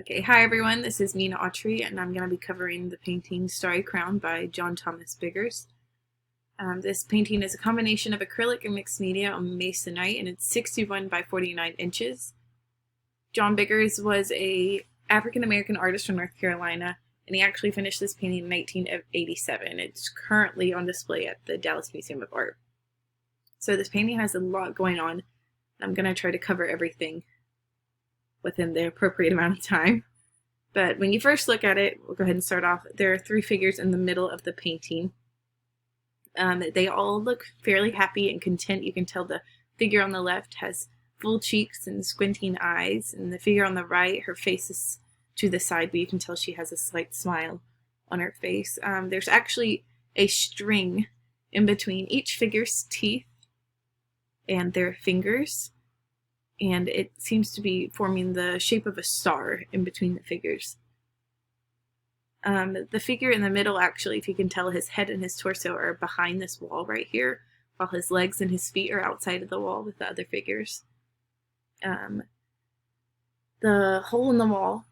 Okay, hi everyone, this is Minna Autry, and I'm going to be covering the painting Starry Crown by John Thomas Biggers. This painting is a combination of acrylic and mixed media on masonite, and it's 61 by 49 inches. John Biggers was a African-American artist from North Carolina, and he actually finished this painting in 1987. It's currently on display at the Dallas Museum of Art. So this painting has a lot going on, and I'm going to try to cover everything within the appropriate amount of time. But when you first look at it, we'll go ahead and start off. There are three figures in the middle of the painting. They all look fairly happy and content. You can tell the figure on the left has full cheeks and squinting eyes, and the figure on the right, her face is to the side, but you can tell she has a slight smile on her face. There's actually a string in between each figure's teeth and their fingers, and it seems to be forming the shape of a star in between the figures. The figure in the middle, actually, if you can tell, his head and his torso are behind this wall right here, while his legs and his feet are outside of the wall with the other figures. The hole in the wall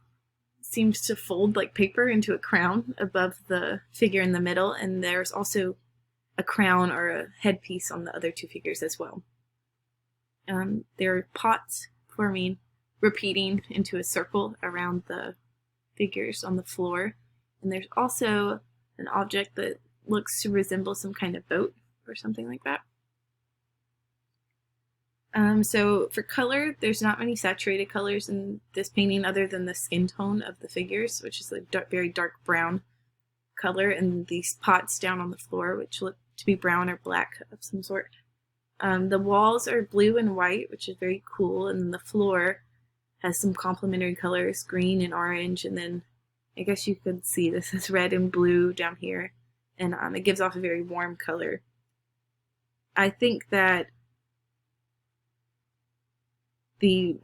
seems to fold like paper into a crown above the figure in the middle, and there's also a crown or a headpiece on the other two figures as well. There are pots repeating into a circle around the figures on the floor. And there's also an object that looks to resemble some kind of boat or something like that. So for color, there's not many saturated colors in this painting other than the skin tone of the figures, which is a very dark brown color, and these pots down on the floor, which look to be brown or black of some sort. The walls are blue and white, which is very cool, and the floor has some complementary colors, green and orange, and then I guess you could see this is red and blue down here, and it gives off a very warm color. I think that the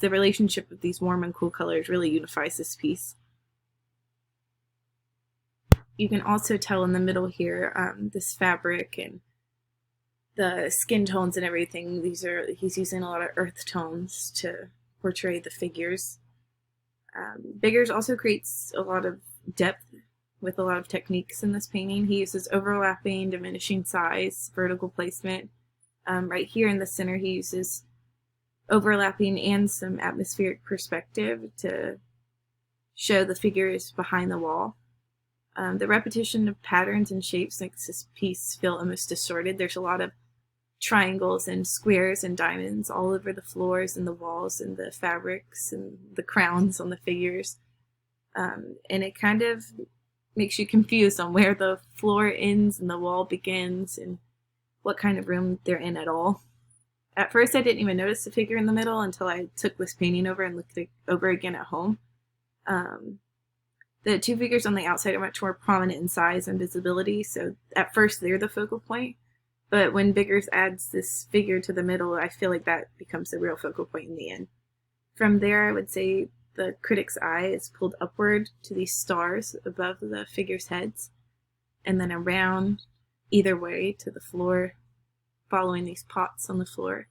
relationship of these warm and cool colors really unifies this piece. You can also tell in the middle here, this fabric and the skin tones and everything, he's using a lot of earth tones to portray the figures. Biggers also creates a lot of depth with a lot of techniques in this painting. He uses overlapping, diminishing size, vertical placement. Right here in the center, he uses overlapping and some atmospheric perspective to show the figures behind the wall. The repetition of patterns and shapes makes this piece feel almost distorted. There's a lot of triangles and squares and diamonds all over the floors and the walls and the fabrics and the crowns on the figures. And it kind of makes you confused on where the floor ends and the wall begins and what kind of room they're in at all. At first I didn't even notice the figure in the middle until I took this painting over and looked it over again at home. The two figures on the outside are much more prominent in size and visibility, so at first they're the focal point. But when Biggers adds this figure to the middle, I feel like that becomes the real focal point in the end. From there, I would say the critic's eye is pulled upward to these stars above the figures' heads, and then around either way to the floor, following these pots on the floor.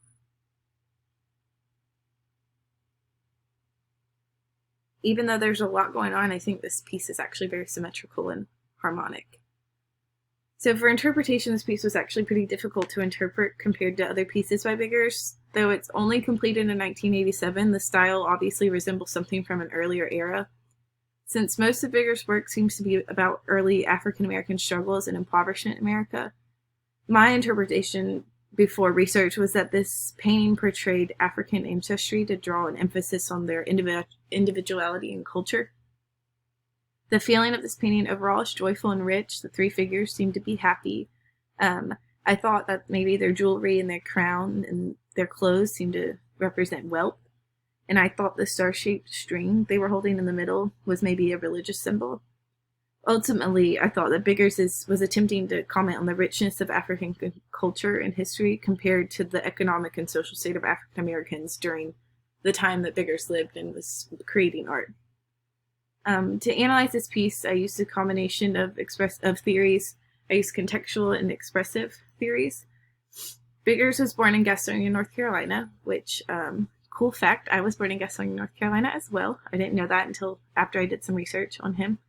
Even though there's a lot going on, I think this piece is actually very symmetrical and harmonic. So for interpretation, this piece was actually pretty difficult to interpret compared to other pieces by Biggers. Though it's only completed in 1987, the style obviously resembles something from an earlier era. Since most of Biggers' work seems to be about early African-American struggles and impoverishment in America, my interpretation before research was that this painting portrayed African ancestry to draw an emphasis on their individuality and culture. The feeling of this painting overall is joyful and rich. The three figures seem to be happy. I thought that maybe their jewelry and their crown and their clothes seemed to represent wealth. And I thought the star-shaped string they were holding in the middle was maybe a religious symbol. Ultimately, I thought that Biggers was attempting to comment on the richness of African culture and history compared to the economic and social state of African Americans during the time that Biggers lived and was creating art. To analyze this piece, I used a combination of theories. I used contextual and expressive theories. Biggers was born in Gastonia, North Carolina, which cool fact, I was born in Gaston, North Carolina as well. I didn't know that until after I did some research on him.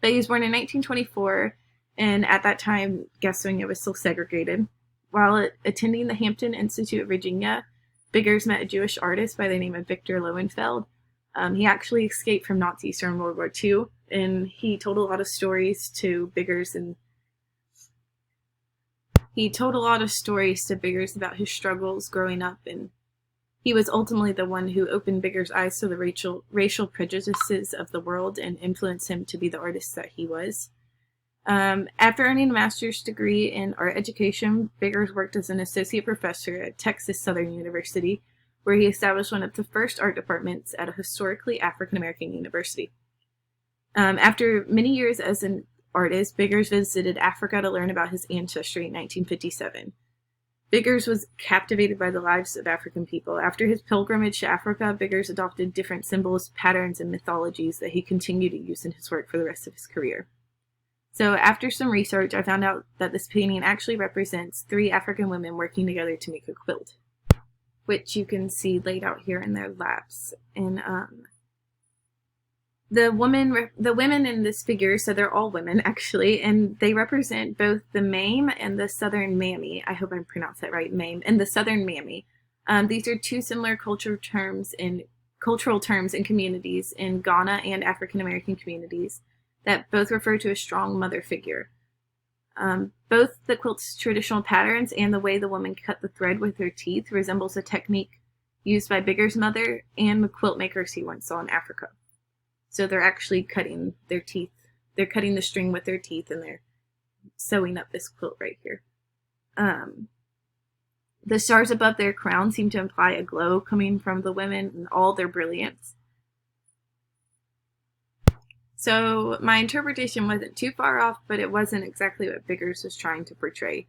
But he was born in 1924, and at that time, Gastonia was still segregated. While attending the Hampton Institute of Virginia, Biggers met a Jewish artist by the name of Victor Lowenfeld. He actually escaped from Nazis during World War II, and he told a lot of stories to Biggers, about his struggles growing up, and he was ultimately the one who opened Biggers' eyes to the racial prejudices of the world and influenced him to be the artist that he was. After earning a master's degree in art education, Biggers worked as an associate professor at Texas Southern University, where he established one of the first art departments at a historically African-American university. After many years as an artist, Biggers visited Africa to learn about his ancestry in 1957. Biggers was captivated by the lives of African people. After his pilgrimage to Africa, Biggers adopted different symbols, patterns, and mythologies that he continued to use in his work for the rest of his career. So after some research, I found out that this painting actually represents 3 African women working together to make a quilt, which you can see laid out here in their laps. And the women in this figure, so they're all women actually, and they represent both the Mame and the Southern Mammy. I hope I pronounced that right, Mame and the Southern Mammy. These are 2 similar cultural terms in communities in Ghana and African American communities that both refer to a strong mother figure. Both the quilt's traditional patterns and the way the woman cut the thread with her teeth resembles a technique used by Biggers' mother and the quilt makers he once saw in Africa. So they're actually cutting their teeth. They're cutting the string with their teeth, and they're sewing up this quilt right here. The stars above their crown seem to imply a glow coming from the women and all their brilliance. So my interpretation wasn't too far off, but it wasn't exactly what Biggers was trying to portray.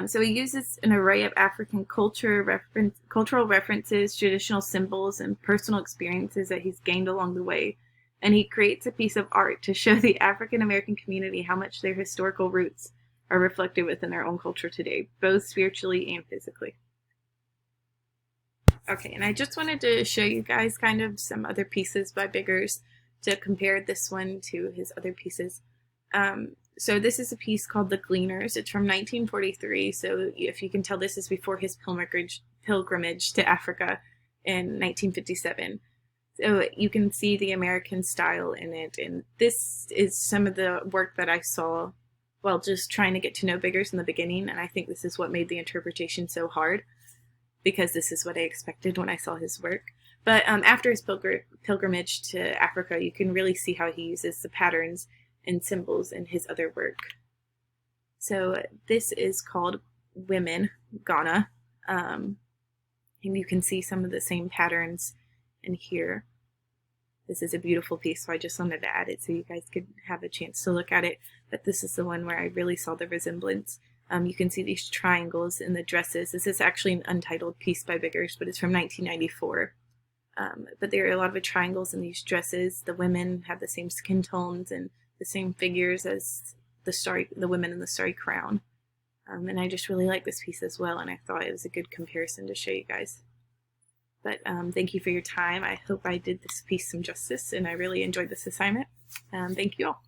So he uses an array of African cultural references, traditional symbols, and personal experiences that he's gained along the way. And he creates a piece of art to show the African American community how much their historical roots are reflected within their own culture today, both spiritually and physically. Okay, and I just wanted to show you guys kind of some other pieces by Biggers to compare this one to his other pieces. So this is a piece called The Gleaners. It's from 1943, so if you can tell, this is before his pilgrimage to Africa in 1957. So you can see the American style in it, and this is some of the work that I saw while just trying to get to know Biggers in the beginning, and I think this is what made the interpretation so hard, because this is what I expected when I saw his work. But after his pilgrimage to Africa, you can really see how he uses the patterns and symbols in his other work. So this is called Women, Ghana. And you can see some of the same patterns in here. This is a beautiful piece, so I just wanted to add it so you guys could have a chance to look at it. But this is the one where I really saw the resemblance. You can see these triangles in the dresses. This is actually an untitled piece by Biggers, but it's from 1994. But there are a lot of triangles in these dresses. The women have the same skin tones and the same figures as the women in the Starry crown. And I just really like this piece as well, and I thought it was a good comparison to show you guys. But thank you for your time. I hope I did this piece some justice, and I really enjoyed this assignment. Thank you all.